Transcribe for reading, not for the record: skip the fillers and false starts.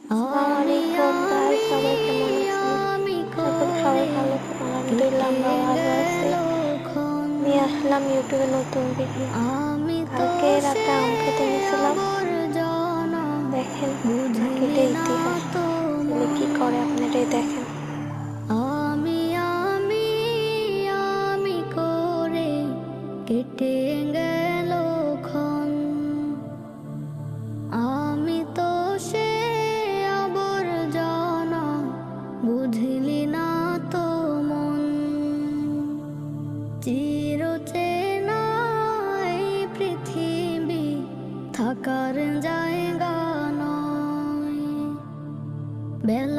আসসালামু আলাইকুম গাইস, সবাই কেমন আছেন? আশা করি সবাই ভালো আছেন। আলহামদুলিল্লাহ আমরাও ভালো আছি। নিয়ে আসলাম ইউটিউবে নতুন ভিডিও। কালকে রাতে আম খেতে নিয়েছিলাম। দেখেন কেটে ইতিহাস ছেলে কি করে আপনারাই দেখেন। আমি আমি আমি করে কেটে গেল ক্ষণ, আমি তো সে আবর্জনা, বুঝলি না তো মন। চিরচেনা এই পৃথিবী থাকার জায়গা নয়, বেলা